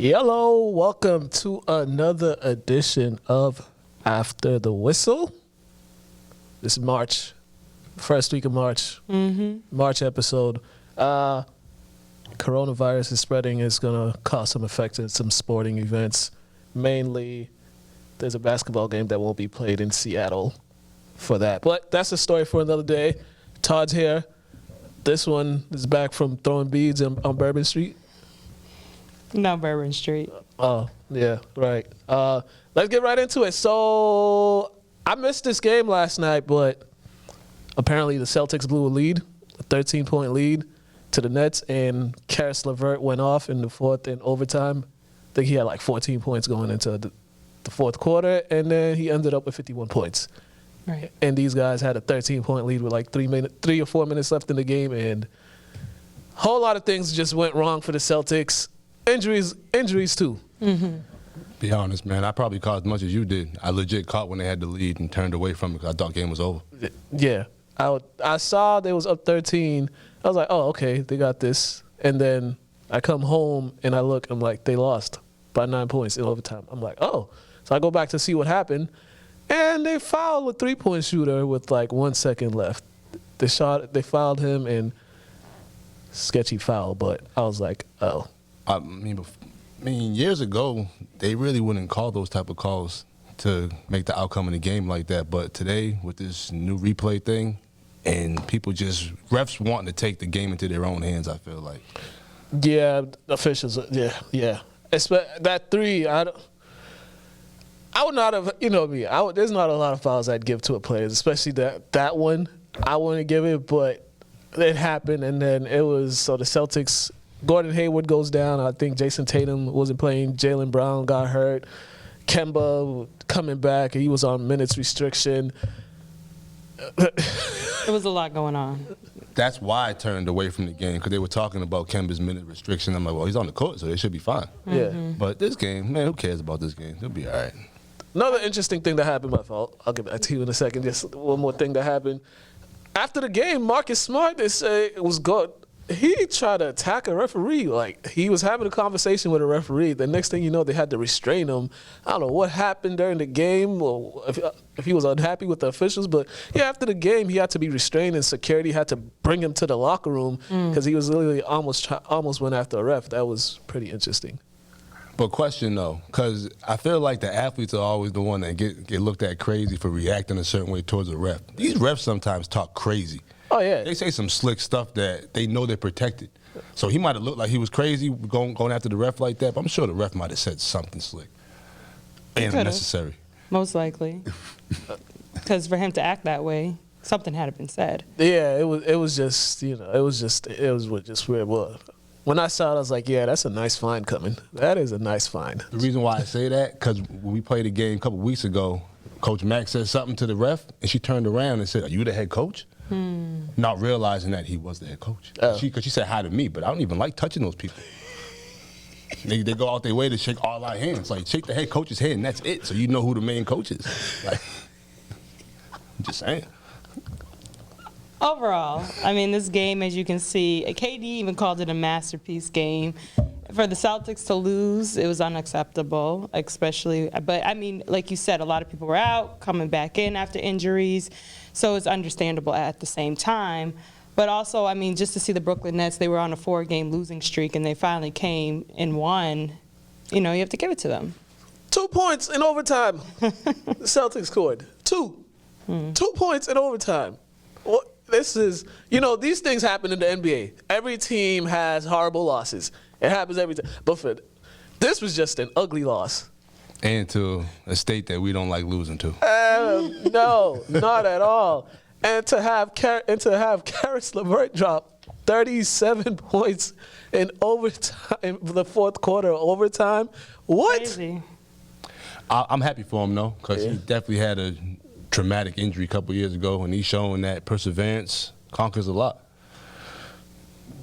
Hello, welcome to another edition of After the Whistle. This is March, first week of March, March episode. Coronavirus is spreading. It's going to cause some effects in some sporting events. Mainly, there's a basketball game that won't be played in Seattle for that. But that's a story for another day. Todd's here. This one is back from throwing beads on Bourbon Street. No, Bourbon Street. Oh, yeah, right. Let's get right into it. So, I missed this game last night, but apparently the Celtics blew a lead, a 13-point lead to the Nets, and Karis LeVert went off in the fourth in overtime. I think he had like 14 points going into the fourth quarter, and then he ended up with 51 points. Right. And these guys had a 13-point lead with like 3 or 4 minutes left in the game, and a whole lot of things just went wrong for the Celtics. Injuries too. Be honest, man. I probably caught as much as you did. I legit caught when they had the lead and turned away from it because I thought the game was over. Yeah. I saw they was up 13. I was like, oh, okay, they got this. And then I come home and I look, I'm like, they lost by 9 points in overtime. I'm like, oh. So I go back to see what happened. And they fouled a three-point shooter with like 1 second left. They fouled him and sketchy foul, but I was like, oh. I mean, years ago, they really wouldn't call those type of calls to make the outcome in the game like that. But today, with this new replay thing, and people just refs wanting to take the game into their own hands, I feel like. Yeah, officials. Yeah. That three, I would not have. You know me. There's not a lot of fouls I'd give to a player, especially that one. I wouldn't give it, but it happened, and then it was so the Celtics. Gordon Hayward goes down. I think Jason Tatum wasn't playing. Jaylen Brown got hurt. Kemba coming back. He was on minutes restriction. There was a lot going on. That's why I turned away from the game, because they were talking about Kemba's minute restriction. I'm like, well, he's on the court, so they should be fine. Yeah. But this game, man, who cares about this game? They'll be all right. Another interesting thing that happened, my fault. I'll get back to you in a second. Just one more thing that happened. After the game, Marcus Smart, they say it was good. He tried to attack a referee. Like, he was having a conversation with a referee. The next thing you know, they had to restrain him. I don't know what happened during the game or if he was unhappy with the officials. But, yeah, after the game, he had to be restrained, and security had to bring him to the locker room because he was literally almost went after a ref. That was pretty interesting. But question, though, because I feel like the athletes are always the one that get looked at crazy for reacting a certain way towards a ref. These refs sometimes talk crazy. Oh, yeah. They say some slick stuff that they know they're protected. So he might have looked like he was crazy going after the ref like that, but I'm sure the ref might have said something slick and unnecessary. Most likely. Because for him to act that way, something had been said. Yeah, it was just where it was. When I saw it, I was like, yeah, that's a nice fine coming. That is a nice fine. The reason why I say that, because when we played a game a couple weeks ago, Coach Mack said something to the ref, and she turned around and said, are you the head coach? Not realizing that he was the head coach. Because she said hi to me, but I don't even like touching those people. They go out their way to shake all our hands. Like, shake the head coach's hand, and that's it, so you know who the main coach is. Like, I'm just saying. Overall, I mean, this game, as you can see, KD even called it a masterpiece game. For the Celtics to lose, it was unacceptable, especially. But, I mean, like you said, a lot of people were out, coming back in after injuries. So it's understandable at the same time. But also, I mean, just to see the Brooklyn Nets, they were on a 4-game losing streak, and they finally came and won. You know, you have to give it to them. 2 points in overtime. The Celtics scored. 2 points in overtime. This is, these things happen in the NBA. Every team has horrible losses. It happens every time. But this was just an ugly loss. And to a state that we don't like losing to. No, not at all. And to have Karis LeVert drop 37 points in overtime, the fourth quarter overtime. What? Crazy. I'm happy for him, though, because he definitely had a traumatic injury a couple years ago, and he's showing that perseverance conquers a lot.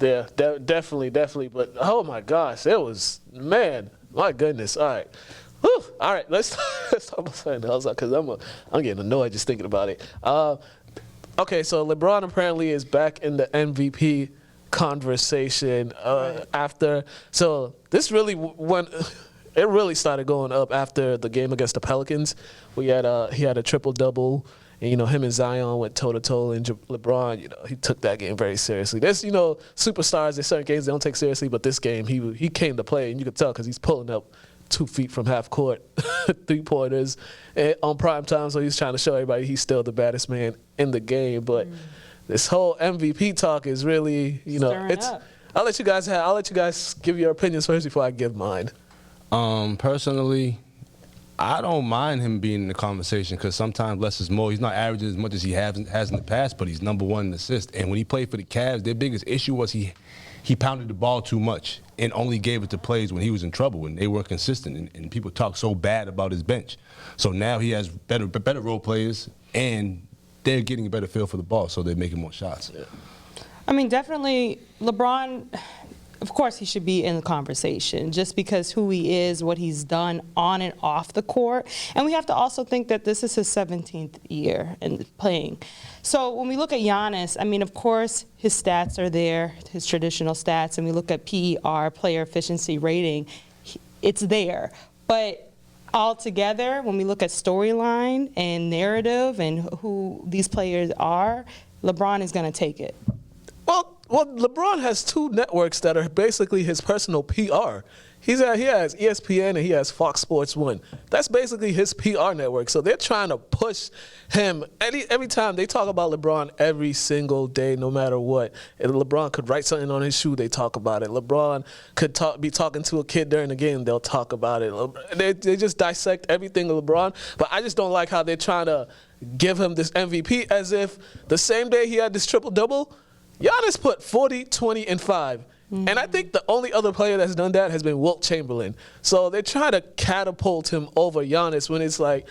Yeah, definitely. But, oh, my gosh, it was, man, my goodness. All right. Whew. All right, let's talk about something else because I'm getting annoyed just thinking about it. Okay, so LeBron apparently is back in the MVP conversation after. So this really went. It really started going up after the game against the Pelicans. He had a triple-double, and him and Zion went toe-to-toe, and LeBron, he took that game very seriously. There's, superstars in certain games they don't take seriously, but this game he came to play, and you could tell because he's pulling up 2 feet from half court, 3-pointers on prime time, so he's trying to show everybody he's still the baddest man in the game. But this whole MVP talk is really, it's. Up. I'll let you guys give your opinions first before I give mine. Personally, I don't mind him being in the conversation because sometimes less is more. He's not averaging as much as he has in the past, but he's number one in assists. And when he played for the Cavs, their biggest issue was he pounded the ball too much and only gave it to plays when he was in trouble and they weren't consistent. And people talk so bad about his bench. So now he has better role players and they're getting a better feel for the ball, so they're making more shots. Yeah. I mean, definitely LeBron. Of course, he should be in the conversation just because who he is, what he's done on and off the court. And we have to also think that this is his 17th year in playing. So when we look at Giannis, I mean, of course, his stats are there, his traditional stats, and we look at PER, player efficiency rating, it's there. But altogether, when we look at storyline and narrative and who these players are, LeBron is going to take it. Well, LeBron has 2 networks that are basically his personal PR. He has ESPN and he has Fox Sports 1. That's basically his PR network. So they're trying to push him. Every time they talk about LeBron every single day, no matter what. And LeBron could write something on his shoe, they talk about it. LeBron could be talking to a kid during the game, they'll talk about it. They just dissect everything of LeBron. But I just don't like how they're trying to give him this MVP as if the same day he had this triple-double, Giannis put 40, 20, and 5. Mm-hmm. And I think the only other player that's done that has been Wilt Chamberlain. So they're trying to catapult him over Giannis when it's like,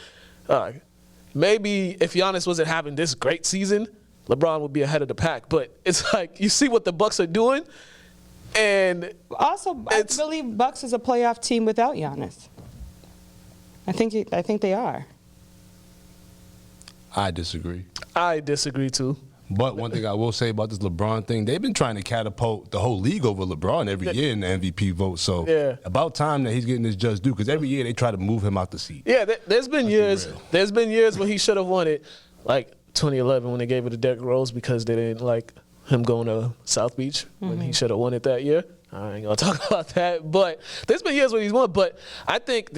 maybe if Giannis wasn't having this great season, LeBron would be ahead of the pack. But it's like, you see what the Bucks are doing, and also, I believe Bucks is a playoff team without Giannis. I think they are. I disagree. I disagree, too. But one thing I will say about this LeBron thing, they've been trying to catapult the whole league over LeBron every year in the MVP vote. So about time that he's getting his just due, because every year they try to move him out the seat. Yeah, there's been years when he should have won it, like 2011 when they gave it to Derrick Rose because they didn't like him going to South Beach when he should have won it that year. I ain't gonna talk about that, but there's been years when he's won. But I think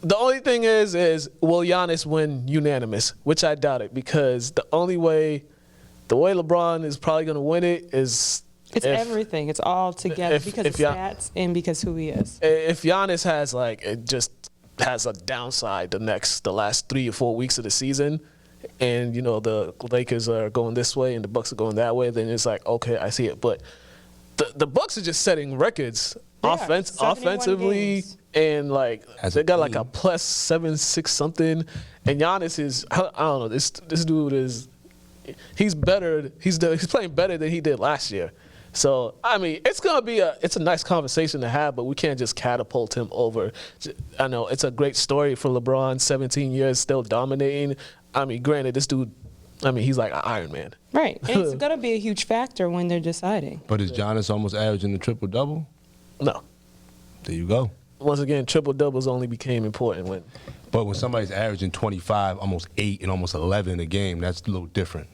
the only thing is will Giannis win unanimous, which I doubt it, because the way LeBron is probably going to win it is everything. It's all together because of stats and because who he is. If Giannis has a downside the last 3 or 4 weeks of the season, and the Lakers are going this way and the Bucks are going that way, then it's like, okay, I see it. But the Bucks are just setting records offensively, and like they got like a plus 7-6 something, and Giannis is, I don't know, this dude is. He's better. He's playing better than he did last year. So I mean, it's a nice conversation to have, but we can't just catapult him over. I know it's a great story for LeBron, 17 years still dominating. I mean, granted, this dude, he's like an Iron Man. Right, and it's going to be a huge factor when they're deciding. But is Giannis almost averaging the triple-double? No. There you go. Once again, triple-doubles only became important when. But when somebody's averaging 25, almost 8, and almost 11 a game, that's a little different.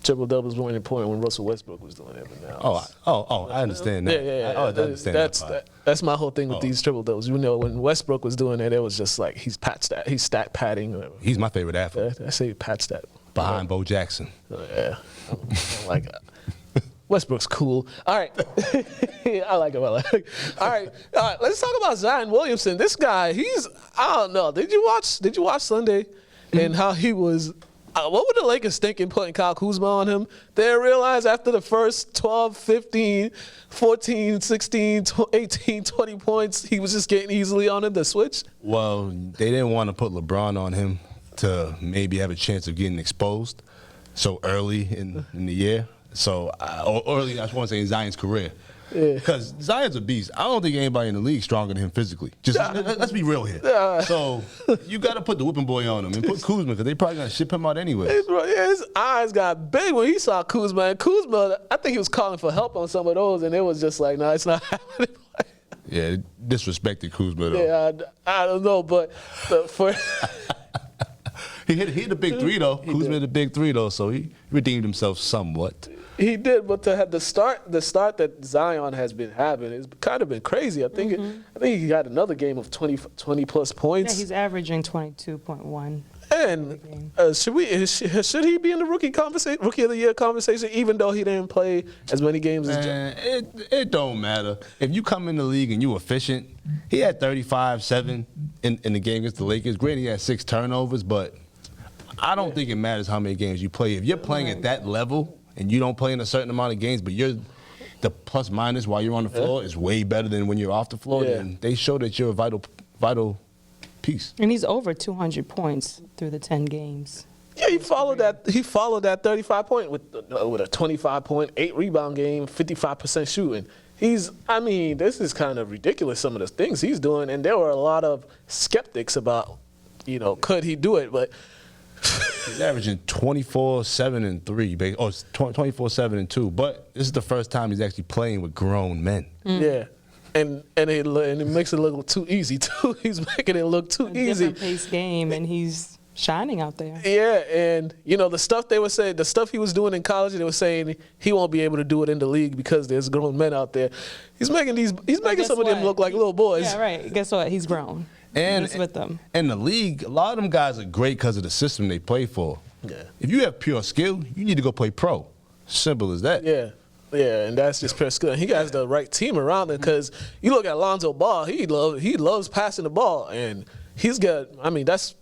Triple-doubles weren't important when Russell Westbrook was doing it. But now I understand that. Yeah. I understand that's my whole thing with these triple-doubles. When Westbrook was doing it, it was just like he's stat padding. Whatever. He's my favorite athlete. I say pat stat. Behind Bo Jackson. Yeah. I don't like that. Westbrook's cool. All right. I like him. All right. Let's talk about Zion Williamson. This guy, I don't know. Did you watch Sunday and how he was? What were the Lakers thinking putting Kyle Kuzma on him? They realized after the first 12, 15, 14, 16, 18, 20 points, he was just getting easily on him to switch? Well, they didn't want to put LeBron on him to maybe have a chance of getting exposed so early in the year. So, or early, I want to say in Zion's career. Yeah. Because Zion's a beast. I don't think anybody in the league stronger than him physically. Just let's be real here. So you got to put the whipping boy on him and put Kuzma because they probably gonna ship him out anyway. His eyes got big when he saw Kuzma. And Kuzma, I think he was calling for help on some of those, and it was just like, no, it's not happening. Yeah, disrespected Kuzma though. Yeah, I don't know, but for he hit the big three though. Kuzma hit the big three though, so he redeemed himself somewhat. He did, but to have the start that Zion has been having has kind of been crazy. I think he got another game of 20 plus points. Yeah, he's averaging 22.1. And should he be in the rookie of the year conversation, even though he didn't play as many games as it don't matter. If you come in the league and you efficient, he had 35-7 in the game against the Lakers. Granted, he had 6 turnovers, but I don't think it matters how many games you play. If you're playing at that level and you don't play in a certain amount of games, but you're the plus minus while you're on the floor is way better than when you're off the floor, then they show that you're a vital piece. And he's over 200 points through the 10 games. Yeah, he followed that 35 point with a 25-point, 8-rebound game, 55% shooting. This is kind of ridiculous, some of the things he's doing, and there were a lot of skeptics about, could he do it, but he's averaging 24-7-3, or 24-7-2, but this is the first time he's actually playing with grown men. Yeah. And it makes it look too easy too. He's making it look too easy. Different pace game, and he's shining out there. Yeah, and the stuff they were saying, the stuff he was doing in college, they were saying he won't be able to do it in the league because there's grown men out there. He's making some of them look like little boys. Yeah, right. Guess what? He's grown. And he's with them. In the league, a lot of them guys are great because of the system they play for. Yeah. If you have pure skill, you need to go play pro. Simple as that. Yeah. Yeah, and that's just pure skill. He has the right team around him because you look at Lonzo Ball, he loves passing the ball, and he's got, that's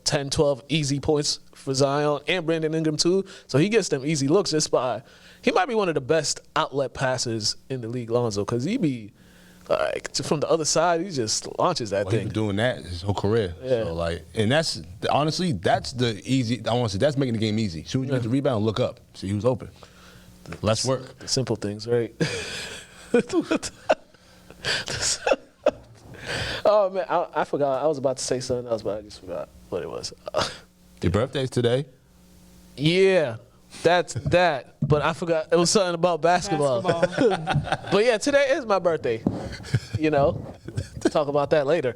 10, 12 easy points for Zion and Brandon Ingram too. So he gets them easy looks just by, he might be one of the best outlet passers in the league, Lonzo, because he be from the other side, he just launches that thing. He's been doing that his whole career. Yeah. So and that's honestly, that's the easy. I want to say that's making the game easy. As soon as you get the rebound, look up, see who's open. Less work. The simple things, right? Oh man, I forgot. I was about to say something else, but I just forgot what it was. Your birthday's today? Yeah, that's that. But I forgot. It was something about basketball. But yeah, today is my birthday. Talk about that later.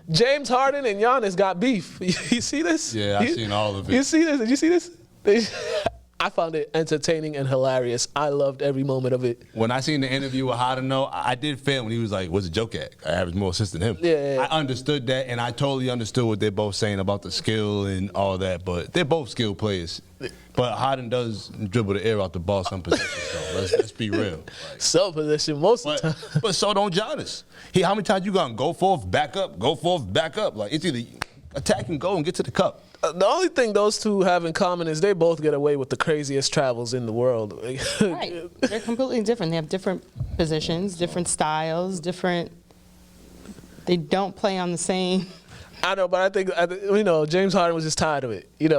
James Harden and Giannis got beef. You see this? Yeah, I've seen all of it. You see this? Did you see this? I found it entertaining and hilarious. I loved every moment of it. When I seen the interview with Harden, I did feel when he was like, "What's a joke at?" I average more assists than him. Yeah. I understood that, and I totally understood what they're both saying about the skill and all that. But they're both skilled players. But Harden does dribble the air out the ball some positions, so let's be real. Some position most of the time. But so don't Giannis. How many times you gonna go forth, back up, go forth, back up? Like it's either attack and go and get to the cup. The only thing those two have in common is they both get away with the craziest travels in the world. Right. They're completely different. They have different positions, different styles, they don't play on the same. I know, but I think, James Harden was just tired of it. You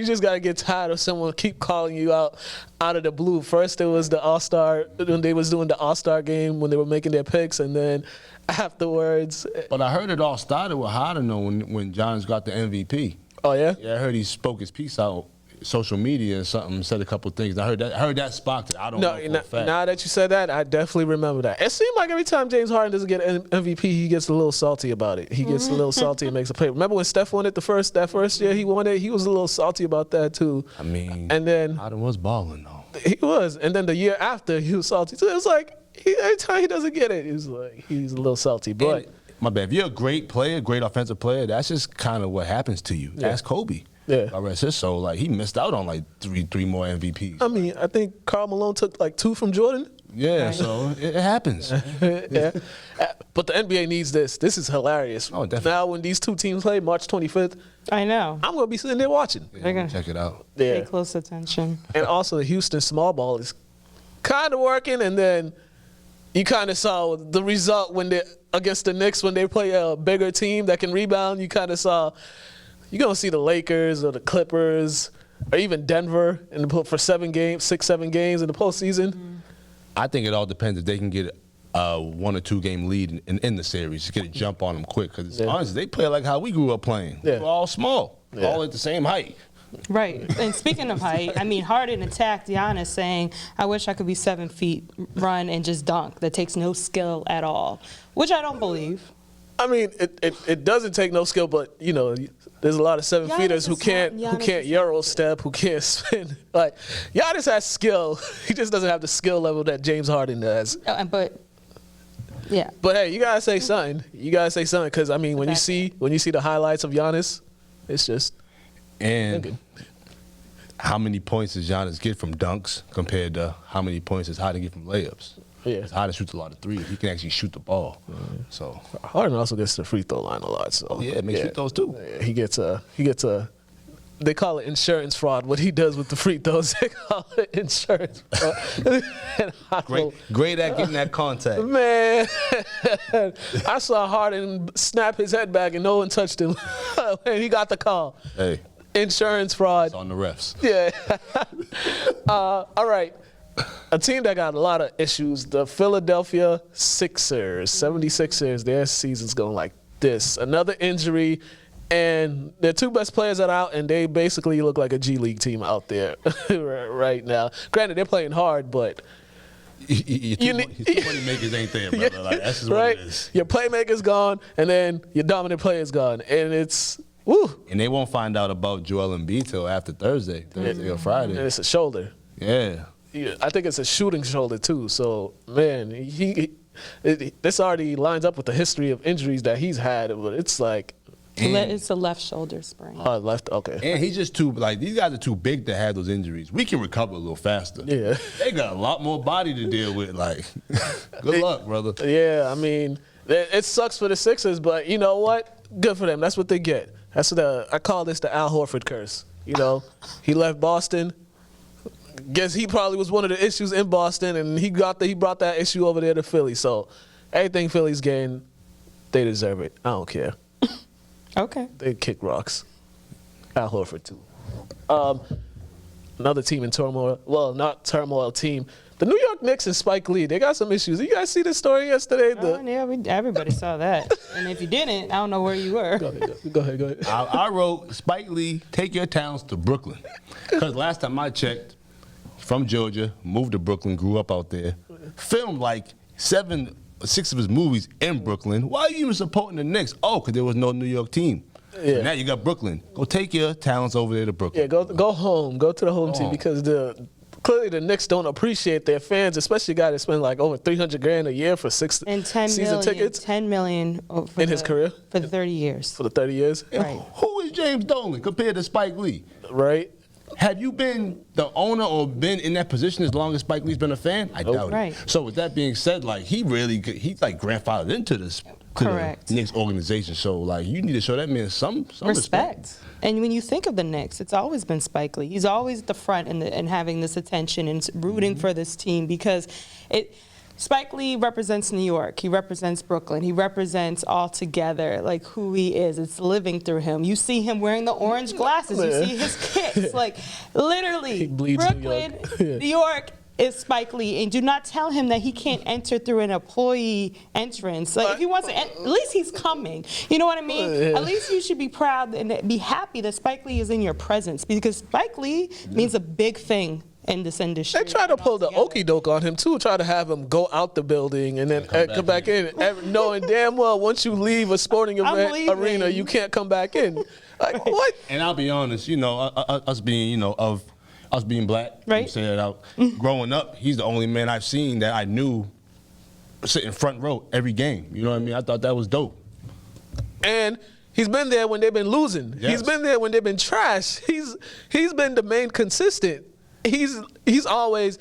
just got to get tired of someone keep calling you out of the blue. First, it was the All-Star, when they was doing the All-Star game, when they were making their picks, and then afterwards. But I heard it all started with Harden, though, when Giannis got the MVP. Oh, yeah? Yeah, I heard he spoke his piece out social media or something, said a couple of things. I heard that sparked it. I don't know for a fact. Now that you said that, I definitely remember that. It seemed like every time James Harden doesn't get an MVP, he gets a little salty about it. He gets a little salty and makes a play. Remember when Steph won it that first year he won it? He was a little salty about that too. And then Harden was balling though. He was, and then the year after he was salty. So it was like every time he doesn't get it, he's a little salty. But my bad. If you're a great player, great offensive player, that's just kind of what happens to you. Yeah. Ask Kobe. Yeah. I rest his soul. He missed out on three more MVPs. I think Karl Malone took 2 from Jordan. Yeah, right. So it happens. Yeah. But the NBA needs this. This is hilarious. Oh, definitely. Now when these two teams play, March 25th, I know. I'm going to be sitting there watching. Yeah, gonna check it out. Pay close attention. And also the Houston small ball is kind of working, and then you kind of saw the result when they against the Knicks when they play a bigger team that can rebound. You kind of saw you're going to see the Lakers or the Clippers or even Denver for 6, 7 games in the postseason. I think it all depends if they can get a 1 or 2 game lead in the series. Just get a jump on them quick. Because honestly, they play like how we grew up playing. Yeah. We're all small, all at the same height. Right. And speaking of height, I mean, Harden attacked Giannis saying, I wish I could be 7 feet, run, and just dunk. That takes no skill at all, which I don't believe. I mean, it doesn't take no skill, but, you know, there's a lot of 7-feeters who can't Euro step, who can't spin. Like, Giannis has skill. He just doesn't have the skill level that James Harden has. But, yeah. But, hey, you got to say something. You got to say something because, I mean, when you see the highlights of Giannis, it's just – and how many points does Giannis get from dunks compared to how many points does Harden get from layups? Yeah. Harden shoots a lot of threes. He can actually shoot the ball. So Harden also gets the free throw line a lot. So yeah, makes free throws too. Yeah, he gets a. They call it insurance fraud. What he does with the free throws, they call it insurance fraud. Great at getting that contact. Man, I saw Harden snap his head back and no one touched him. And he got the call. Hey. Insurance fraud. It's on the refs. Yeah. All right. A team that got a lot of issues, the Philadelphia 76ers, their season's going like this. Another injury, and their 2 best players are out, and they basically look like a G League team out there right now. Granted, they're playing hard, but your two money makers ain't there, brother. Like, that's just right? what it is. Your playmaker's gone, and then your dominant player's gone, and it's woo. And they won't find out about Joel Embiid till after Thursday or Friday. And it's a shoulder. Yeah. I think it's a shooting shoulder too. So man, this already lines up with the history of injuries that he's had. But it's like it's a left shoulder sprain. Left. Okay. And he's just these guys are too big to have those injuries. We can recover a little faster. Yeah. They got a lot more body to deal with. Like, good luck, brother. Yeah, I mean, it sucks for the Sixers, but you know what? Good for them. That's what they get. That's I call this the Al Horford curse. You know, he left Boston. Guess he probably was one of the issues in Boston, and he brought that issue over there to Philly. So, anything Philly's getting, they deserve it. I don't care. Okay. They kick rocks. Al Horford too. Another team in turmoil. Well, not turmoil team. The New York Knicks and Spike Lee. They got some issues. You guys see the story yesterday? Everybody saw that. And if you didn't, I don't know where you were. Go ahead. I wrote, Spike Lee, take your talents to Brooklyn. Because last time I checked, from Georgia, moved to Brooklyn, grew up out there, filmed like 6 of his movies in Brooklyn. Why are you even supporting the Knicks? Oh, because there was no New York team. Yeah. Now you got Brooklyn. Go take your talents over there to Brooklyn. Yeah, go home. Go to the home team because clearly the Knicks don't appreciate their fans, especially a guy that spent like over $300,000 a year for 6 season tickets. $10 million in his career for the 30 years. For the 30 years. Right. Who is James Dolan compared to Spike Lee? Right. Have you been the owner or been in that position as long as Spike Lee's been a fan? I doubt it. So with that being said, like he's like grandfathered into this the Knicks organization. So like you need to show that man some respect. And when you think of the Knicks, it's always been Spike Lee. He's always at the front and having this attention and rooting for this team because Spike Lee represents New York. He represents Brooklyn. He represents all together, like who he is. It's living through him. You see him wearing the orange glasses. You see his kicks. Like, literally, Brooklyn, New York is Spike Lee. And do not tell him that he can't enter through an employee entrance. Like, if he wants to, at least he's coming. You know what I mean? At least you should be proud and be happy that Spike Lee is in your presence because Spike Lee means a big thing in this industry. They try to pull the okie doke on him too, try to have him go out the building and then come back in. Knowing damn well once you leave a sporting event arena, you can't come back in. Like what? And I'll be honest, you know, us being black, right? Say it out. Growing up, he's the only man I've seen that I knew sitting front row every game. You know what I mean? I thought that was dope. And he's been there when they've been losing. Yes. He's been there when they've been trash. He's been the main consistent. He's always,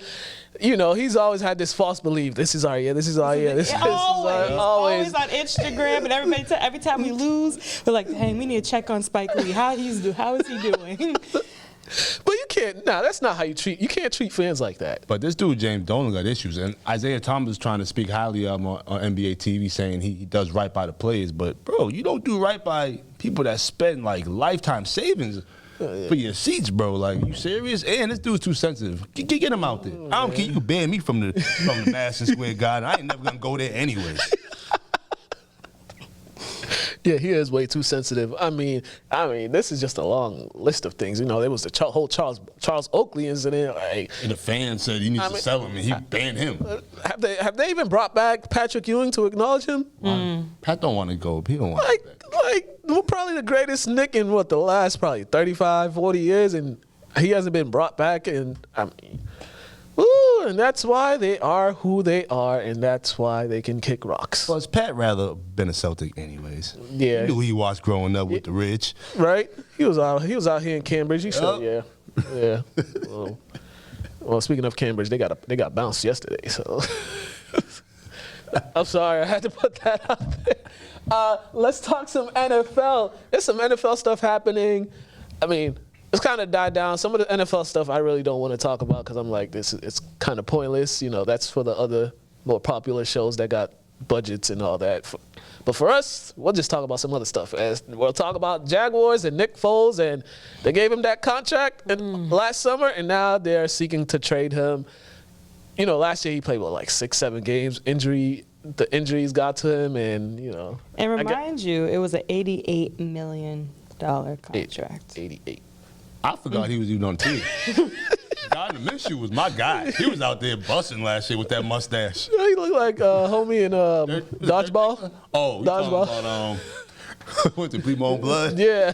you know, he's always had this false belief. This is our year. This is our year. This is always on Instagram, and every time we lose, we're like, hey, we need to check on Spike Lee. How is he doing? But you can't. No, that's not how you treat. You can't treat fans like that. But this dude James Dolan got issues, and Isaiah Thomas is trying to speak highly of him on NBA TV, saying he does right by the players. But bro, you don't do right by people that spend like lifetime savings for your seats, bro. Like, you serious? And this dude's too sensitive. Get him out there. I don't care. You can ban me from the Madison Square Garden. I ain't never gonna go there anyways. Yeah, he is way too sensitive. I mean, this is just a long list of things. You know, there was the whole Charles Oakley incident. Like, and the fan said he needs to sell him, and he banned him. Have they even brought back Patrick Ewing to acknowledge him? Pat don't want to go. He don't want to go back. We're probably the greatest Nick in the last probably 35, 40 years, and he hasn't been brought back. And and that's why they are who they are, and that's why they can kick rocks. Plus, Pat rather been a Celtic anyways. Yeah, he knew he watched growing up with the rich. Right? He was out here in Cambridge. He said, yeah. Well, speaking of Cambridge, they got bounced yesterday. So I'm sorry, I had to put that out there. Let's talk some NFL. There's some NFL stuff happening. I mean, it's kind of died down. Some of the NFL stuff I really don't want to talk about because I'm like, it's kind of pointless. You know, that's for the other more popular shows that got budgets and all that. But for us, we'll just talk about some other stuff. We'll talk about Jaguars and Nick Foles, and they gave him that contract last summer, and now they're seeking to trade him. You know, last year he played, 6-7 games. The injuries got to him, and, you know. And remind you, it was an $88 million contract. 88. I forgot he was even on the team. Gardner Minshew was my guy. He was out there busting last year with that mustache. He looked like homie in Dodgeball. Oh, Dodgeball. About, went to bleed my own blood? Yeah.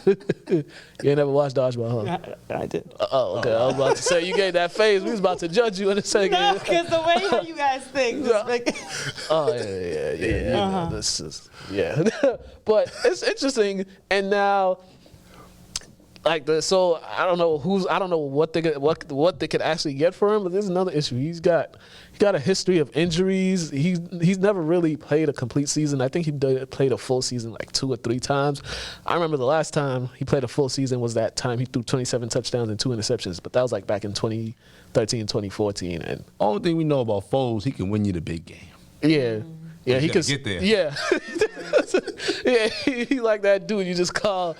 You ain't never watched Dodgeball, huh? I did. Oh, okay. I was about to say, you gave that phase. We was about to judge you in a second. No, because the way how you guys think. Oh, yeah. You know, this is, but it's interesting, and now, so I don't know what they could actually get for him, but there's another issue. He got a history of injuries. He's never really played a complete season. I think he played a full season 2 or 3 times. I remember the last time he played a full season was that time he threw 27 touchdowns and 2 interceptions, but that was back in 2013, 2014. And only thing we know about Foles, he can win you the big game. Yeah. Yeah, he could get there. Yeah, yeah, he like that dude. You just call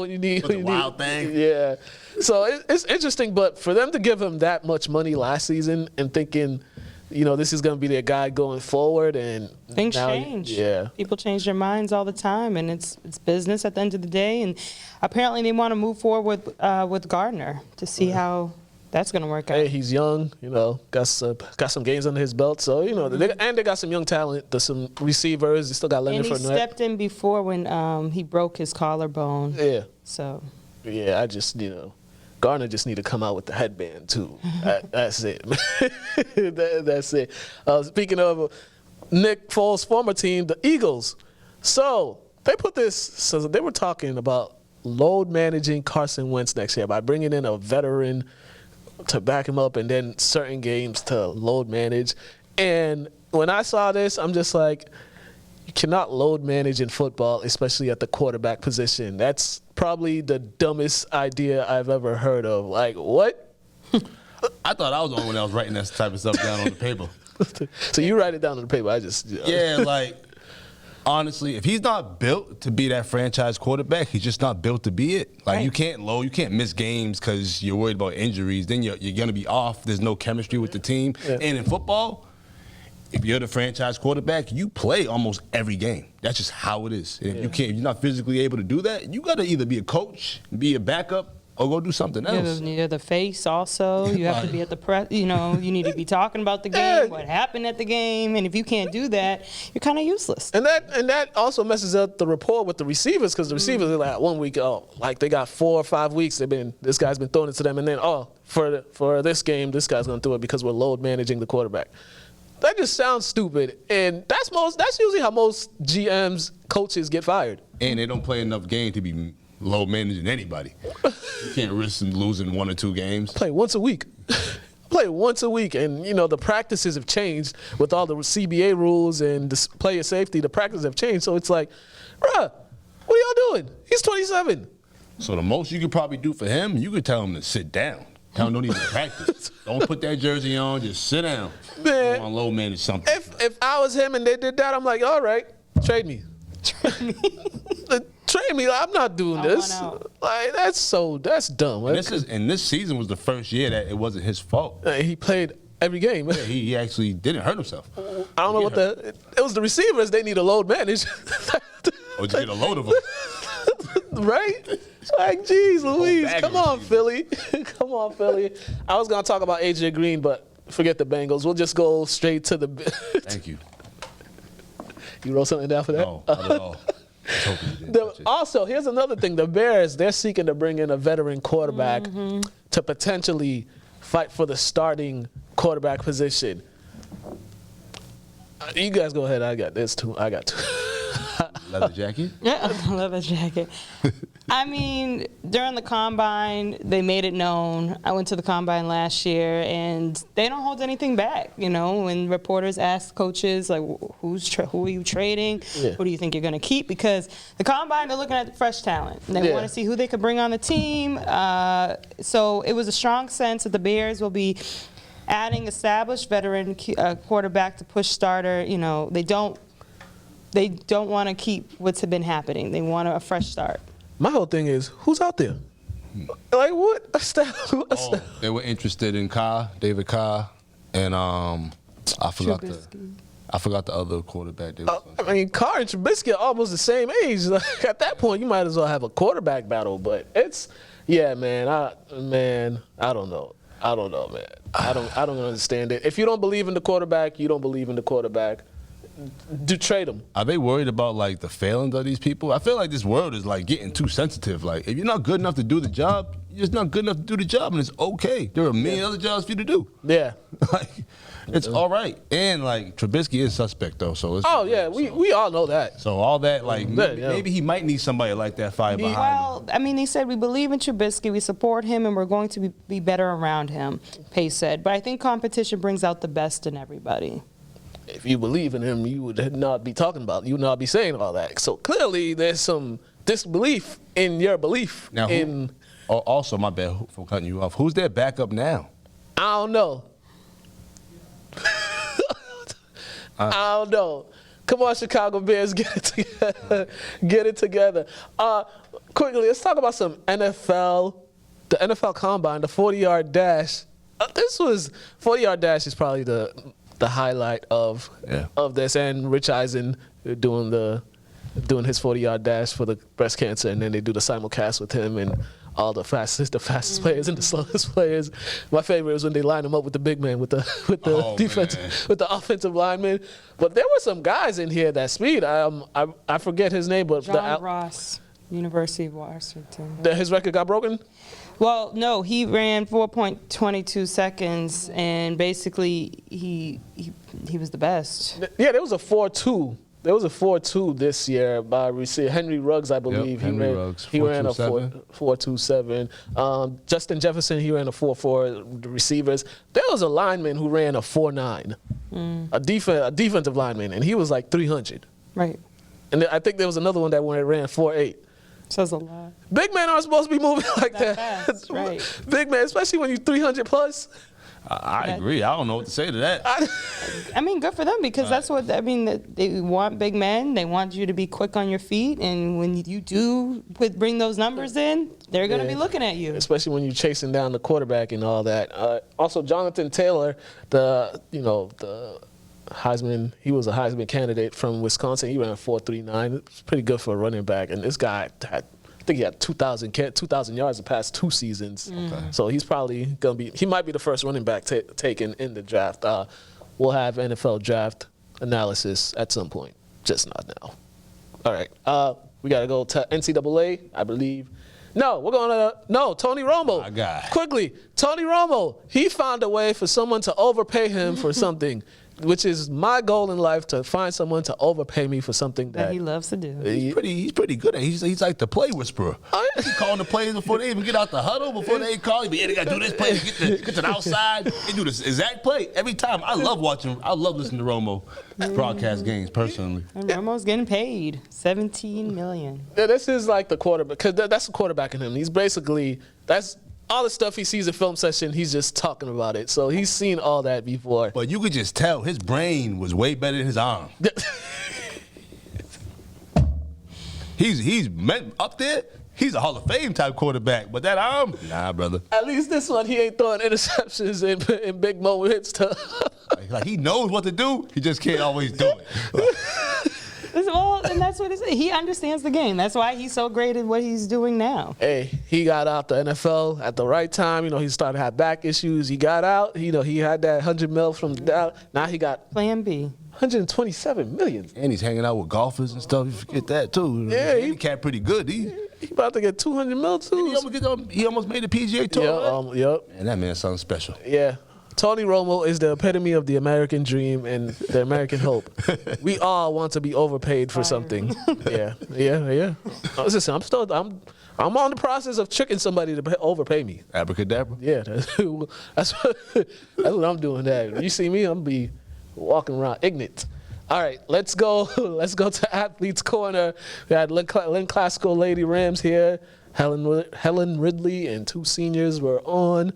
when you need. With the wild thing. Yeah, so it's interesting, but for them to give him that much money last season and thinking, you know, this is going to be their guy going forward, and things change. Yeah, people change their minds all the time, and it's business at the end of the day. And apparently, they want to move forward with Gardner to see how that's going to work out. Hey, he's young, you know, got some games under his belt. So, you know, they got some young talent. There's some receivers. They still got Leonard Fournette. And he stepped in before when he broke his collarbone. Yeah. So. Yeah, Gardner just need to come out with the headband, too. That's it. That's it. Speaking of Nick Foles' former team, the Eagles. So, they were talking about load managing Carson Wentz next year by bringing in a veteran to back him up, and then certain games to load manage. And when I saw this, I'm just like, you cannot load manage in football, especially at the quarterback position. That's probably the dumbest idea I've ever heard of. Like, what? I thought I was the only one that was writing that type of stuff down on the paper. So you write it down on the paper. I just... Honestly, if he's not built to be that franchise quarterback, he's just not built to be it. Right. You can't miss games because you're worried about injuries. Then you're going to be off. There's no chemistry with the team. Yeah. And in football, if you're the franchise quarterback, you play almost every game. That's just how it is. If you're not physically able to do that, you got to either be a coach, be a backup, or go do something else. You're the face also. You have to be at the press. You know, you need to be talking about the game, what happened at the game, and if you can't do that, you're kind of useless. And that also messes up the rapport with the receivers, because the receivers are like 1 week, they got 4 or 5 weeks. This guy's been throwing it to them, and then for this game, this guy's gonna do it because we're load managing the quarterback. That just sounds stupid, and that's usually how most GMs, coaches get fired. And they don't play enough games to be low managing anybody. You can't risk them losing 1 or 2 games. Play once a week. And, you know, the practices have changed with all the CBA rules and the player safety. The practices have changed. So it's like, bruh, what are y'all doing? He's 27. So the most you could probably do for him, you could tell him to sit down. Tell him don't even practice. Don't put that jersey on. Just sit down. Man, I want to low manage something. If I was him and they did that, I'm like, all right, trade me. Trade me. I'm not doing I this. want out. Like that's dumb. And this season was the first year that it wasn't his fault. He played every game. Yeah, he actually didn't hurt himself. I don't know what it was the receivers. They need a load manage. Or just get a load of them. Right? Like, geez, Louise. bag Come of on, Philly. Come on, Philly. I was going to talk about AJ Green, but forget the Bengals. We'll just go straight to the. Thank you. You wrote something down for that? No, not at all. I was hoping you didn't touch it. Also, here's another thing. The Bears, they're seeking to bring in a veteran quarterback to potentially fight for the starting quarterback position. You guys go ahead. I got two. Leather jacket? Yeah, leather jacket. I mean, during the combine, they made it known. I went to the combine last year, and they don't hold anything back. You know, when reporters ask coaches, like, who are you trading? Yeah. Who do you think you're going to keep? Because the combine, they're looking at fresh talent. And they want to see who they could bring on the team. So it was a strong sense that the Bears will be adding established veteran quarterback to push starter. You know, they don't want to keep what's been happening. They want a fresh start. My whole thing is, who's out there? Like, what? They were interested in David Carr, and I forgot the other quarterback. I mean, Carr and Trubisky are almost the same age. Like, at that point, you might as well have a quarterback battle. But man. I don't know. Man. I don't understand it. If you don't believe in the quarterback, you don't believe in the quarterback. Do trade them. Are they worried about like the failings of these people? I feel like this world is like getting too sensitive. Like, if you're not good enough to do the job, you're just not good enough to do the job, and it's okay. There are a million other jobs for you to do. Yeah, like, it's all right. And like Trubisky is suspect though, so. We all know that. So all that, like, maybe he might need somebody like that fire behind him. Well, I mean, they said we believe in Trubisky, we support him, and we're going to be better around him. Pace said, but I think competition brings out the best in everybody. If you believe in him, you would not be talking about. You would not be saying all that. So clearly, there's some disbelief in your belief. Now, also, my bad for cutting you off. Who's their backup now? I don't know. I don't know. Come on, Chicago Bears, get it together. Get it together. Quickly, let's talk about some NFL. The NFL Combine, the 40-yard dash. 40-yard dash is probably the highlight of this, and Rich Eisen doing his 40-yard dash for the breast cancer, and then they do the simulcast with him and all the fastest players and the slowest players. My favorite was when they line him up with the big man with the with the offensive lineman. But there were some guys in here that speed. I forget his name, but John Ross, University of Washington. His record got broken. Well, no, he ran 4.22 seconds, and basically he was the best. Yeah, there was a 4.2. There was a 4.2 this year by receiver Henry Ruggs, I believe. Yep, Ruggs. He ran a 4.27. Justin Jefferson, he ran a 4.4. The receivers. There was a lineman who ran a 4.9. A defensive lineman, and he was like 300. Right. And I think there was another one that ran 4.8. Says a lot. Big men aren't supposed to be moving like that. Fast, right. Big man, especially when you're 300 plus. I agree. I don't know what to say to that. I mean, good for them, because that's what, I mean, they want big men. They want you to be quick on your feet. And when you do bring those numbers in, they're going to be looking at you. Especially when you're chasing down the quarterback and all that. Also, Jonathan Taylor, the Heisman, he was a Heisman candidate from Wisconsin. He ran a 4.39. It's pretty good for a running back. And this guy I think he had 2,000 yards the past 2 seasons. Okay. So he's probably going to be, he might be the first running back taken in the draft. We'll have NFL draft analysis at some point, just not now. All right. We got to go to NCAA, I believe. No, Tony Romo. My guy. Quickly, Tony Romo, he found a way for someone to overpay him for something, which is my goal in life, to find someone to overpay me for something that he loves to do. He's pretty good at it. He's like the play whisperer. He's calling the plays before they even get out the huddle, before they call. He be, they got to do this play to get to the outside. They do this exact play every time. I love listening to Romo broadcast games personally. And Romo's getting paid $17 million. Yeah, this is like the quarterback, because that's the quarterback in him. He's basically, that's all the stuff he sees in film session, he's just talking about it. So he's seen all that before. But you could just tell his brain was way better than his arm. He's meant up there. He's a Hall of Fame type quarterback, but that arm, nah, brother. At least this one, he ain't throwing interceptions in big moments. Like he knows what to do, he just can't always do it. Well, and that's what it is. He understands the game. That's why he's so great at what he's doing now. Hey, he got out the NFL at the right time. You know, he started to have back issues. He got out. You know, he had that $100 million from Dallas. Now he got Plan B. $127 million. And he's hanging out with golfers and stuff. You forget that too. Yeah, he cat pretty good. He about to get $200 million too. He almost made the PGA Tour. Yep. And that man sounds special. Yeah. Tony Romo is the epitome of the American dream and the American hope. We all want to be overpaid for something. Yeah. Listen, I'm on the process of tricking somebody to overpay me. Abracadabra. Yeah, that's what I'm doing. That you see me, I'm be walking around ignorant. All right, let's go. Let's go to Athletes Corner. We had Lynn Classical, Lady Rams here. Helen Ridley and two seniors were on.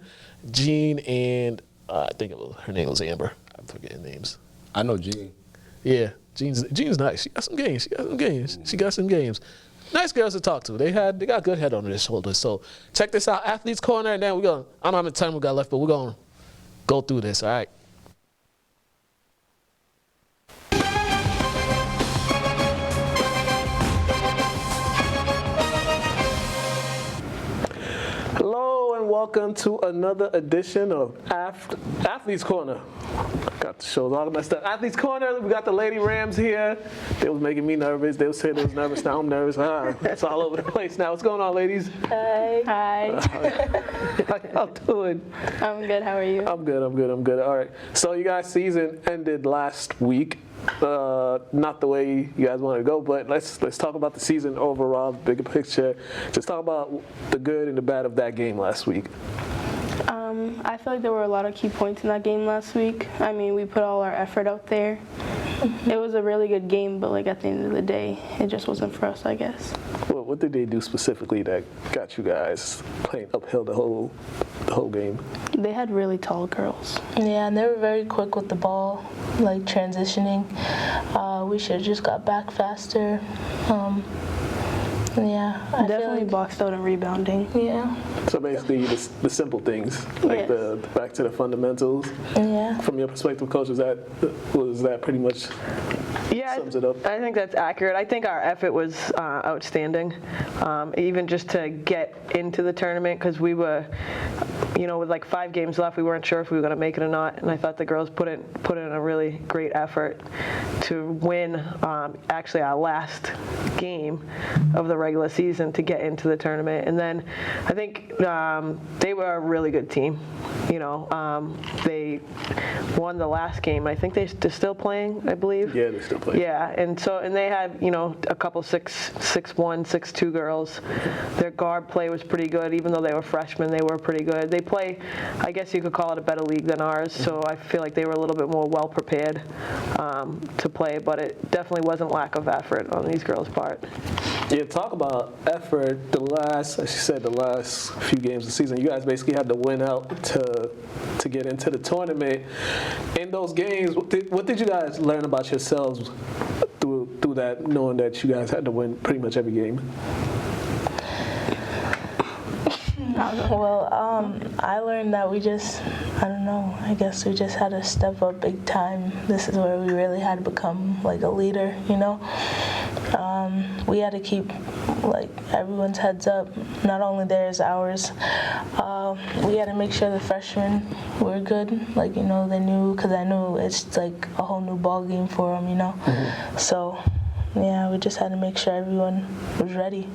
Jean and I think her name was Amber. I'm forgetting names. I know Jean. Yeah, Jean's nice. She got some games. Nice girls to talk to. They got good head on their shoulders. So check this out, Athletes Corner, and then I don't know how much time we got left, but we're gonna go through this. All right. Hello and welcome to another edition of Athletes Corner. Got the shows all messed up. Athletes Corner, we got the Lady Rams here. They was making me nervous. They was saying they was nervous. Now I'm nervous. It's all over the place now. What's going on, ladies? Hi. How y'all doing? I'm good. How are you? I'm good. All right. So you guys' season ended last week. Not the way you guys wanted to go, but let's talk about the season overall, the bigger picture. Just talk about the good and the bad of that game last week. I feel like there were a lot of key points in that game last week. I mean, we put all our effort out there. It was a really good game, but like at the end of the day, it just wasn't for us, I guess. Well, what did they do specifically that got you guys playing uphill the whole game? They had really tall girls. Yeah, and they were very quick with the ball, like transitioning. We should have just got back faster. Yeah, I definitely boxed out and rebounding. Yeah. So basically, the simple things, like yes. the back to the fundamentals. Yeah. From your perspective, coach, was that pretty much sums it up? I think that's accurate. I think our effort was outstanding, even just to get into the tournament, because we were, with like 5 games left, we weren't sure if we were going to make it or not, and I thought the girls put in a really great effort to win actually our last game of the regular season to get into the tournament. And then I think they were a really good team. They won the last game. I think they're still playing, I believe. Yeah, they're still playing. Yeah, and they had, a couple 6'1", 6'2" girls. Their guard play was pretty good. Even though they were freshmen, they were pretty good. They play, I guess you could call it a better league than ours, so I feel like they were a little bit more well prepared to play, but it definitely wasn't lack of effort on these girls' part. Yeah, talk about effort. As you said, the last few games of the season, you guys basically had to win out to get into the tournament. In those games, what did you guys learn about yourselves through that, knowing that you guys had to win pretty much every game? Well, I learned that I guess we just had to step up big time. This is where we really had to become like a leader, We had to keep like everyone's heads up, not only theirs, ours. We had to make sure the freshmen were good, like, they knew, because I knew it's like a whole new ball game for them, Mm-hmm. So, yeah, we just had to make sure everyone was ready.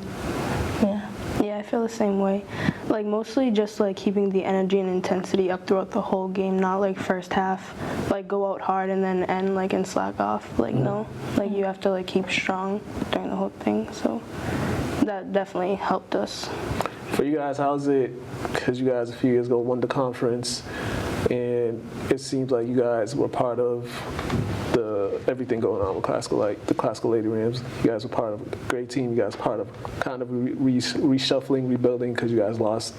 Yeah, I feel the same way. Like mostly just like keeping the energy and intensity up throughout the whole game, not like first half, like go out hard and then end like and slack off. Like no, like you have to like keep strong during the whole thing. So that definitely helped us. For you guys, how's it? Because you guys a few years ago won the conference, and it seems like you guys were part of everything going on with Classical, like the Classical Lady Rams. You guys were part of a great team. You guys were part of kind of reshuffling, rebuilding, because you guys lost.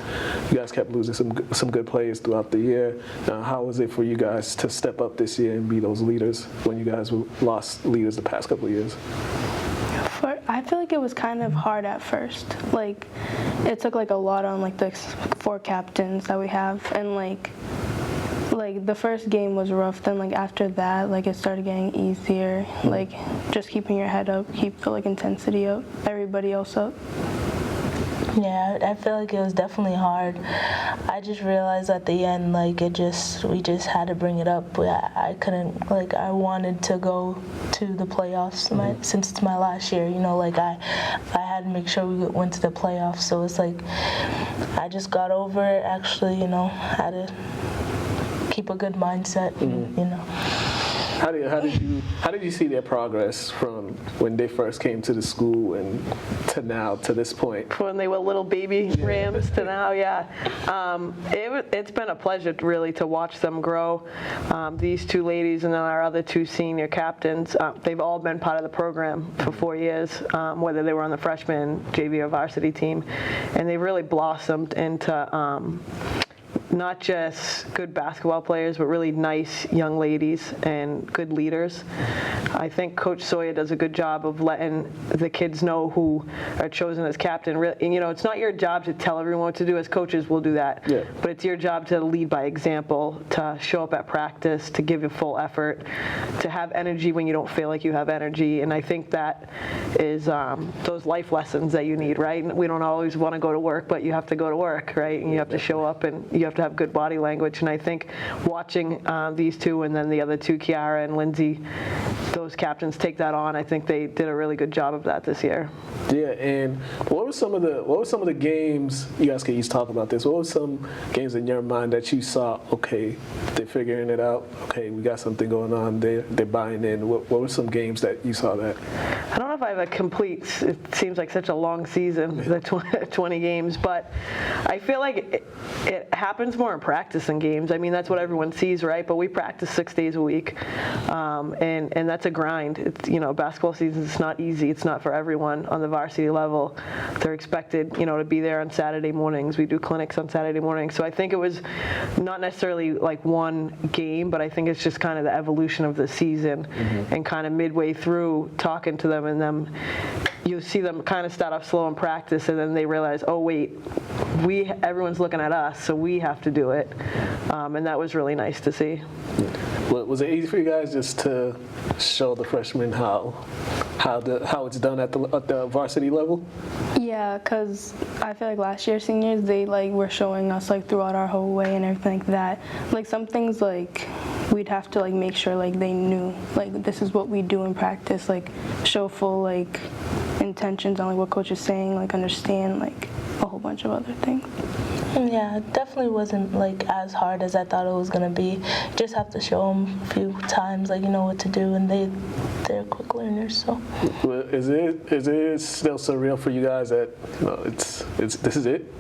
You guys kept losing some good players throughout the year. How was it for you guys to step up this year and be those leaders when you guys lost leaders the past couple of years? I feel like it was kind of hard at first. Like, it took like a lot on like the 4 captains that we have, and like the first game was rough. Then like after that, like it started getting easier. Like just keeping your head up, keep the like intensity up, everybody else up. Yeah, I feel like it was definitely hard. I just realized at the end, like we just had to bring it up. I couldn't, like I wanted to go to the playoffs since it's my last year. You know, like I had to make sure we went to the playoffs. So it's like I just got over it. Actually, you know, had to keep a good mindset. You know. How did you see their progress from when they first came to the school and to now to this point? When they were little baby Rams to now, yeah. It's been a pleasure really to watch them grow. These 2 ladies and then our other 2 senior captains, they've all been part of the program for 4 years, whether they were on the freshman, JV, or varsity team, and they've really blossomed into not just good basketball players, but really nice young ladies and good leaders. I think Coach Sawyer does a good job of letting the kids know who are chosen as captain. And, you know, it's not your job to tell everyone what to do. As coaches, we'll do that. Yeah. But it's your job to lead by example, to show up at practice, to give your full effort, to have energy when you don't feel like you have energy. And I think that is those life lessons that you need, right? We don't always want to go to work, but you have to go to work, right? And you have to show up and you have to have good body language. And I think watching these 2 and then the other 2, Kiara and Lindsay, those captains take that on. I think they did a really good job of that this year. Yeah, and what were some of the games, you guys can each talk about this, what were some games in your mind that you saw, okay, they're figuring it out, okay, we got something going on, they're buying in. What were some games that you saw that? I don't know if I have a complete, it seems like such a long season, the 20 games, but I feel like it happens more in practice than games. I mean, that's what everyone sees, right? But we practice 6 days a week, and that's a grind. It's, you know, basketball season is not easy. It's not for everyone on the varsity level. They're expected, you know, to be there on Saturday mornings. We do clinics on Saturday mornings. So I think it was not necessarily like one game, but I think it's just kind of the evolution of the season, and kind of midway through talking to them, and them, you see them kind of start off slow in practice, and then they realize, oh wait, everyone's looking at us, so we have to do it, and that was really nice to see. Well, was it easy for you guys just to show the freshmen how it's done at the varsity level? Yeah, because I feel like last year seniors, they like were showing us like throughout our whole way and everything like that. Like some things like we'd have to like make sure like they knew like this is what we do in practice, like show full like intentions on like what coach is saying, like understand like a whole bunch of other things. Yeah, it definitely wasn't like as hard as I thought it was gonna be. You just have to show them a few times, like you know what to do, and they're quick learners. So. Well, is it still surreal for you guys that this is it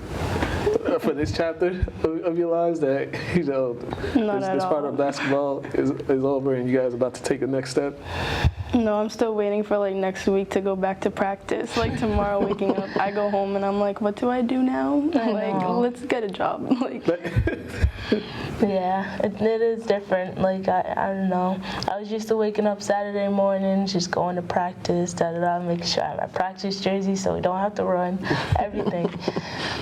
for this chapter of your lives, that you know this part of basketball is over and you guys are about to take the next step? No, I'm still waiting for like next week to go back to practice. Like tomorrow waking up, I go home and I'm like, what do I do now? Like, let's get a job. Like. Yeah, it is different. Like, I don't know. I was used to waking up Saturday mornings, just going to practice, making sure I have my practice jersey so we don't have to run, everything.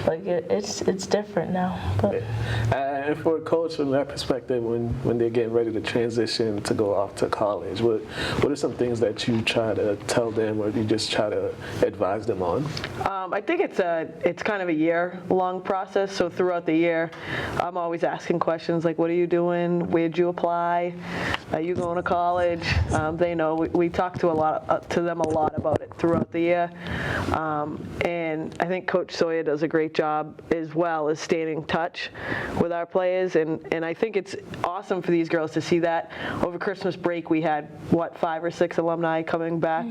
Like, it's different now. But. And for a coach, from that perspective, when they're getting ready to transition to go off to college, what are some things that you try to tell them or you just try to advise them on? I think it's kind of a year-long process. So throughout the year, I'm always asking questions like, what are you doing? Where'd you apply? Are you going to college? They know. We talk to them a lot about it throughout the year. And I think Coach Sawyer does a great job as well as staying in touch with our players. And I think it's awesome for these girls to see that. Over Christmas break, we had, 5 or 6 alumni coming back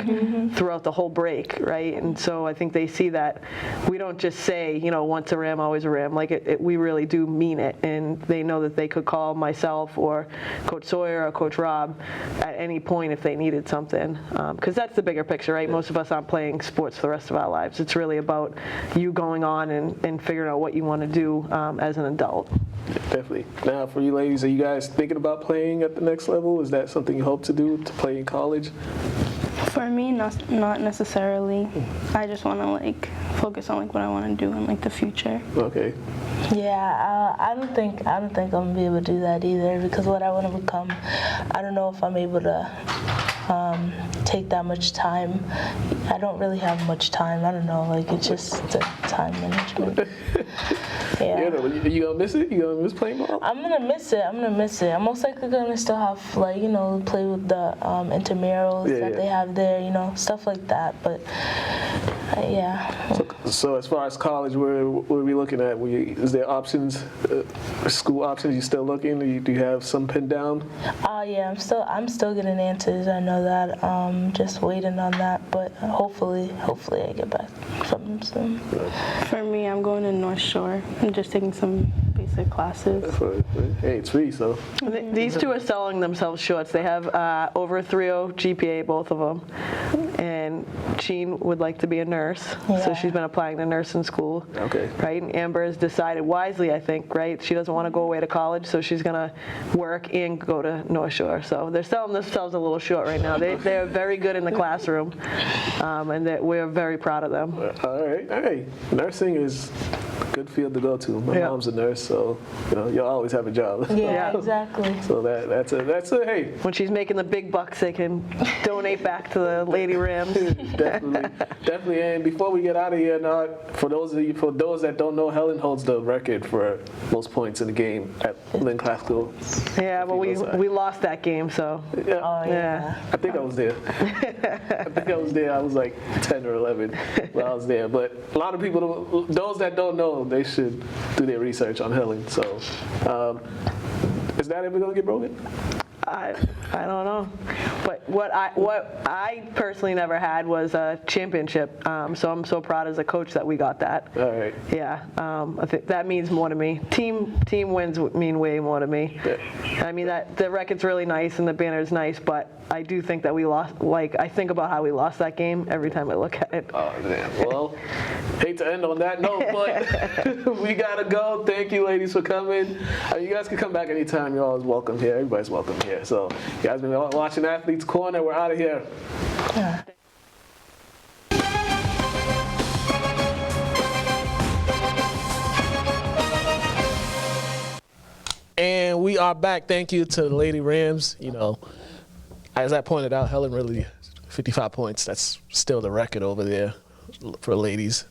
throughout the whole break, right? And so I think they see that we don't just say, once a Ram, always a Ram. Like, we really do mean it. And they know that they could call myself or Coach Sawyer or Coach Rob at any point if they needed something. Because that's the bigger picture, right? Most of us aren't playing sports for the rest of our lives. It's really about you going on and figuring out what you want to do as an adult. Definitely. Now, for you ladies, are you guys thinking about playing at the next level? Is that something you hope to do, to play in college? For me, not necessarily. I just want to like focus on like what I want to do in like the future. Okay. Yeah, I don't think I'm gonna be able to do that either, because what I want to become, I don't know if I'm able to take that much time. I don't really have much time. I don't know, like it's just the time management. Yeah. You gonna miss it? You gonna miss playing ball? I'm gonna miss it. I'm most likely gonna still have like play with the intramurals that they have there, stuff like that. But yeah. So as far as college, where are we looking at? Is there options, school options? You still looking? Do you have some pinned down? Yeah, I'm still getting answers. I know that. Just waiting on that, but hopefully I get back from them soon. For me, I'm going to North Shore. I'm just taking some basic classes. Hey, it's free, so. These two are selling themselves short. They have over 3.0 GPA, both of them. And Sheen would like to be a nurse, so she's been applying to nursing school. Okay. Right, and Amber has decided wisely, I think, right? She doesn't want to go away to college, so she's gonna work and go to North Shore. So they're selling themselves a little short right now. They're very good in the classroom, and we're very proud of them. All right. Hey, nursing is a good field to go to. My mom's a nurse, so you'll always have a job. Yeah, exactly. So that's a hey. When she's making the big bucks, they can donate back to the Lady Rams. Definitely. And before we get out of here, for those that don't know, Helen holds the record for most points in the game at Lynn Classical. Yeah, but we lost that game, so. Yeah. I think I was there. I was like 10 or 11 when I was there. But a lot of people, those that don't know, they should do their research on Helen. So, is that ever gonna get broken? I don't know, but what I personally never had was a championship. So I'm so proud as a coach that we got that. All right. Yeah, I think that means more to me. Team wins mean way more to me. Yeah. I mean that the record's really nice and the banner's nice, but I do think that we lost. Like I think about how we lost that game every time I look at it. Oh damn. Well, hate to end on that note, but we gotta go. Thank you, ladies, for coming. You guys can come back anytime. You're always welcome here. Everybody's welcome here. So, you guys been watching Athletes Corner. We're out of here. Yeah. And we are back. Thank you to the Lady Rams. As I pointed out, Helen really 55 points. That's still the record over there for ladies.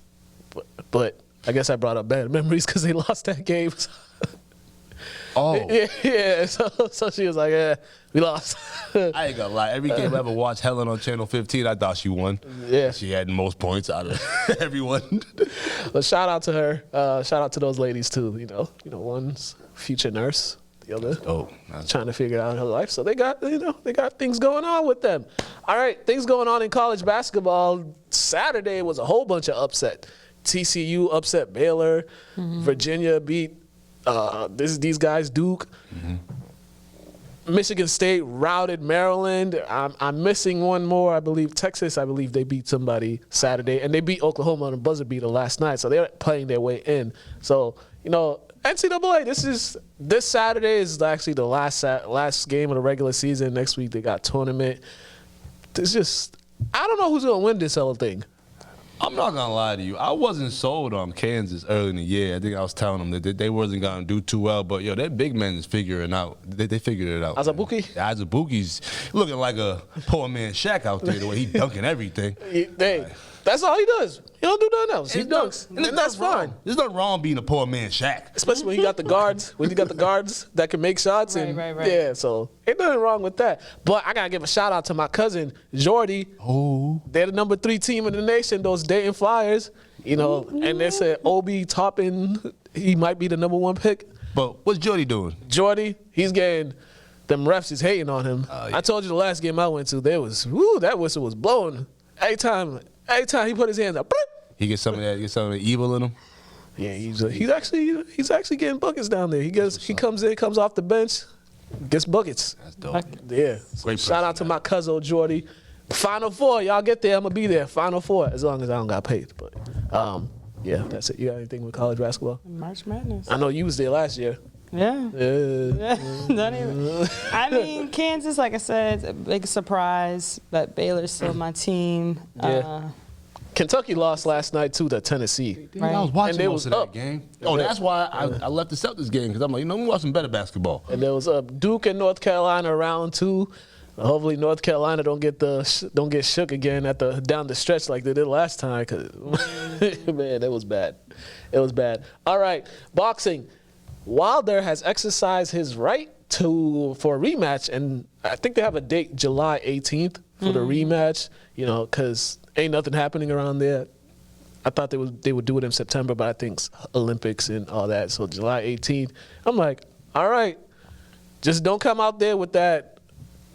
But I guess I brought up bad memories because they lost that game. Oh. Yeah. So she was like, yeah, we lost. I ain't gonna lie. Every game I ever watched Helen on Channel 15, I thought she won. Yeah. She had the most points out of everyone. But shout out to her. Shout out to those ladies too. One's future nurse. The other trying to figure out her life. So they got things going on with them. All right, things going on in college basketball. Saturday was a whole bunch of upset. TCU upset Baylor. Mm-hmm. Virginia beat these guys, Duke. Mm-hmm. Michigan State routed Maryland. I'm missing one more. I believe Texas. I believe they beat somebody Saturday, and they beat Oklahoma on a buzzer beater last night. So they're playing their way in. So NCAA. This Saturday is actually the last game of the regular season. Next week they got tournament. It's just I don't know who's gonna win this whole thing. I'm not gonna lie to you. I wasn't sold on Kansas early in the year. I think I was telling them that they wasn't gonna do too well. But their big men is figuring out. They figured it out. Azubuike? Azubuike's looking like a poor man Shaq out there. The way he dunking everything. That's all he does. He don't do nothing else. He dunks, and that's fine. There's nothing wrong being a poor man Shaq. Especially when you got the guards. That can make shots. Right. Yeah, so ain't nothing wrong with that. But I gotta give a shout out to my cousin Jordy. Oh. They're the number 3 team in the nation. Those Dayton Flyers. And they said Obi Toppin. He might be the number 1 pick. But what's Jordy doing? Jordy, he's getting. Them refs is hating on him. Yeah. I told you the last game I went to, that whistle was blowing. Every time he put his hands up, he gets some of the evil in him. Yeah, he's actually getting buckets down there. He comes off the bench, gets buckets. That's dope. Yeah. Great Shout out to my cousin Jordy. Final Four, y'all get there. I'm gonna be there. Final Four, as long as I don't got paid. But yeah, that's it. You got anything with college basketball? March Madness. I know you was there last year. Yeah. Yeah. Don't even. I mean, Kansas, like I said, a big surprise, but Baylor's still my team. Yeah. Kentucky lost last night too to Tennessee. Dude, I was watching And they most was of that up. game. Oh, that's why I left the Celtics game, because I'm like, let me watch some better basketball. And there was Duke and North Carolina round 2. Hopefully North Carolina don't get shook again down the stretch like they did last time. Cause man, it was bad. It was bad. All right, boxing. Wilder has exercised his right for a rematch, and I think they have a date July 18th for the rematch. You know, because ain't nothing happening around there. I thought they would do it in September, but I think Olympics and all that. So July 18th. I'm like, all right, just don't come out there with that.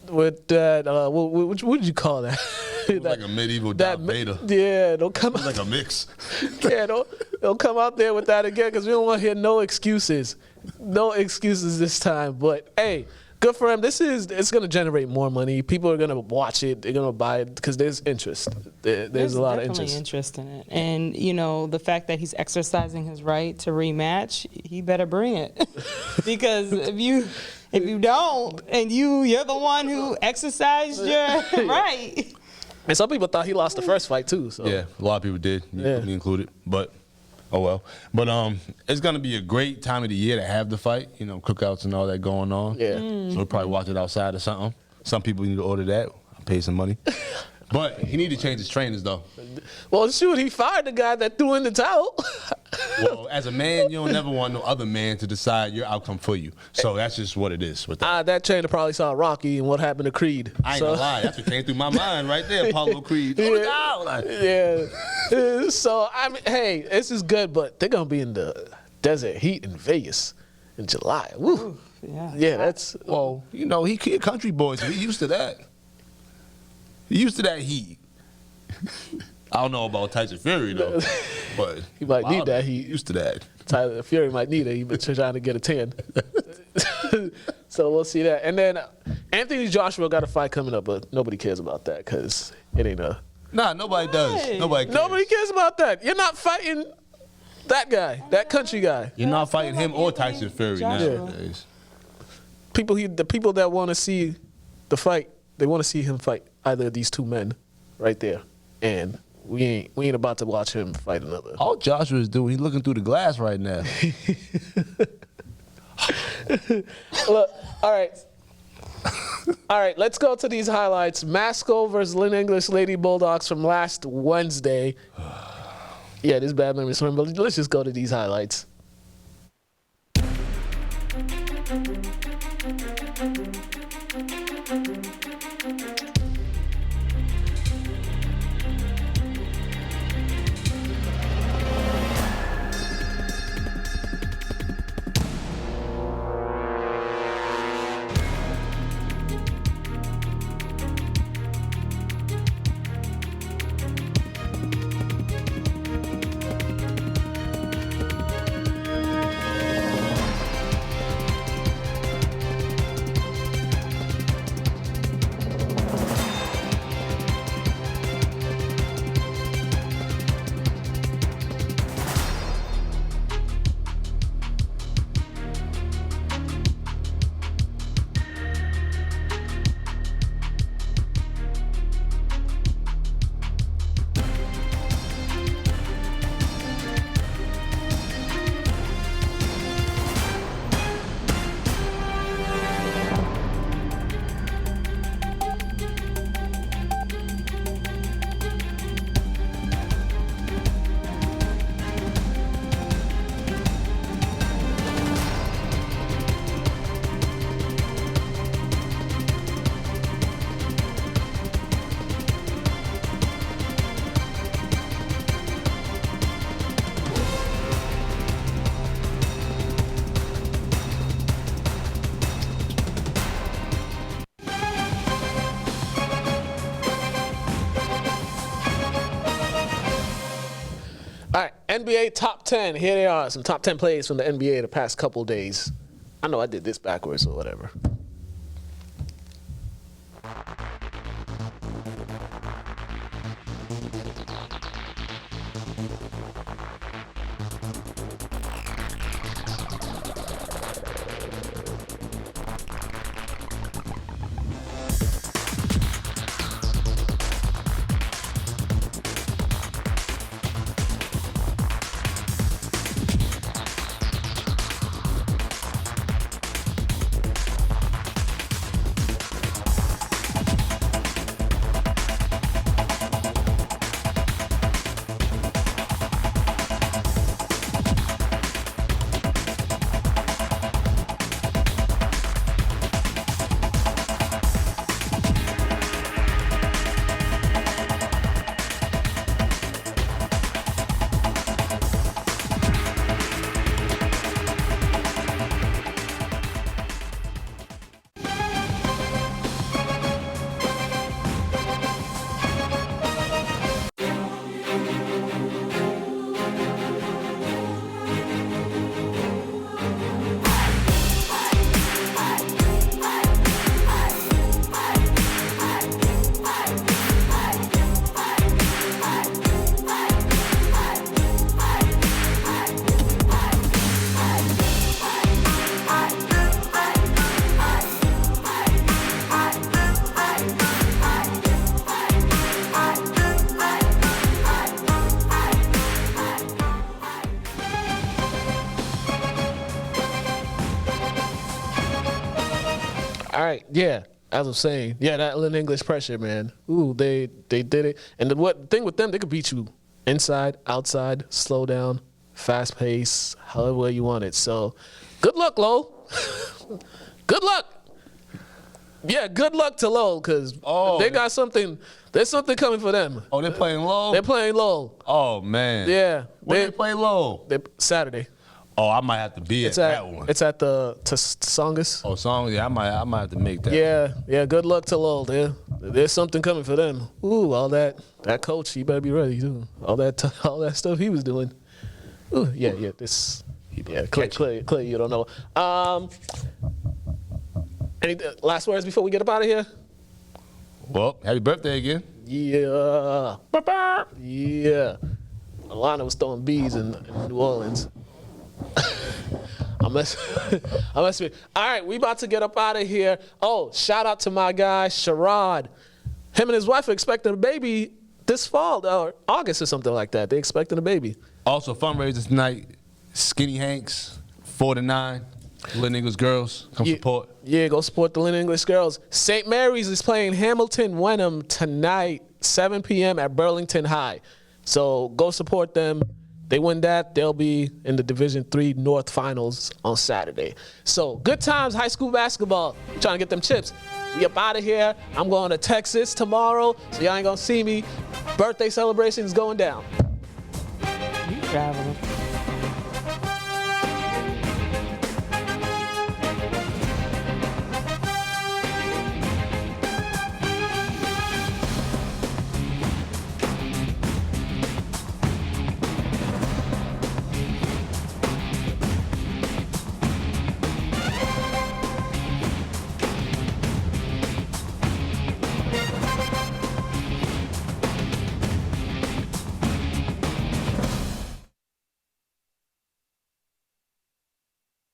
What would you call that? Like a medieval Darth Vader. Yeah, don't come out. Like a mix. Yeah, don't come out there with that again, because we don't want to hear no excuses. No excuses this time. But hey, good for him. It's going to generate more money. People are going to watch it. They're going to buy it because there's interest. There's a lot of definitely interest in it. And, you know, the fact that he's exercising his right to rematch, he better bring it. Because if you don't, and you're the one who exercised your right. And some people thought he lost the first fight too. So. Yeah, a lot of people did, me included. But oh well. But it's gonna be a great time of the year to have the fight. You know, cookouts and all that going on. Yeah. So we'll probably watch it outside or something. Some people need to order that. I'll pay some money. But he need to change his trainers though. Well, shoot, he fired the guy that threw in the towel. Well, as a man, you don't never want no other man to decide your outcome for you. So that's just what it is with that. That trainer probably saw Rocky and what happened to Creed. I ain't gonna lie, that's what came through my mind right there, Apollo Creed. Yeah. So, I mean, hey, this is good, but they're going to be in the desert heat in Vegas in July. Woo. Yeah, that's... Well, you know, he a country boy, so he used to that. He used to that heat. I don't know about Tyson Fury, though, but... He might need that heat. Used to that. Tyler Fury might need it. He's been trying to get a 10. So we'll see that. And then Anthony Joshua got a fight coming up, but nobody cares about that because it ain't a... Nah, nobody does. Nobody cares. Nobody cares about that. You're not fighting that guy, that country guy. You're not fighting him or Tyson Fury Joshua. nowadays. The people that want to see the fight, they want to see him fight either of these two men right there. And we ain't about to watch him fight another. All Joshua's doing, he's looking through the glass right now. Look, all right. All right, let's go to these highlights. Masco versus Lynn English Lady Bulldogs from last Wednesday. Yeah, this is bad memory, but let's just go to these highlights. All right, NBA top 10. Here they are, some top 10 plays from the NBA the past couple days. I know I did this backwards or whatever. All right, yeah. As I'm saying, yeah, that Lynn English pressure, man. Ooh, they did it. And the thing with them, they could beat you inside, outside, slow down, fast pace, however way you want it. So, good luck, Lowell. Good luck. Yeah, good luck to Lowell, because they got something. There's something coming for them. Oh, they're playing Lowell? They're playing Lowell. Oh, man. Yeah. When they play Lowell? Saturday. Oh, I might have to be at that one. It's at the Songus. Oh, Songus? Yeah, I might have to make that. Yeah, good luck to Lowell. There's something coming for them. Ooh, all that coach, he better be ready, too. All that stuff he was doing. Ooh, yeah, Clay, you don't know. Any last words before we get up out of here? Well, happy birthday again. Yeah. Yeah. Allana was throwing bees in New Orleans. I'm messing with. All right, we about to get up out of here. Oh, shout out to my guy, Sherrod. Him and his wife are expecting a baby this fall, or August or something like that. They're expecting a baby. Also, fundraisers tonight, Skinny Hanks, 4 to 9. Lynn English girls, come support. Yeah, go support the Lynn English girls. St. Mary's is playing Hamilton Wenham tonight, 7 p.m. at Burlington High. So go support them. They win that, they'll be in the Division III North Finals on Saturday. So good times, high school basketball. Trying to get them chips. We up out of here. I'm going to Texas tomorrow, so y'all ain't gonna see me. Birthday celebration is going down. You traveling.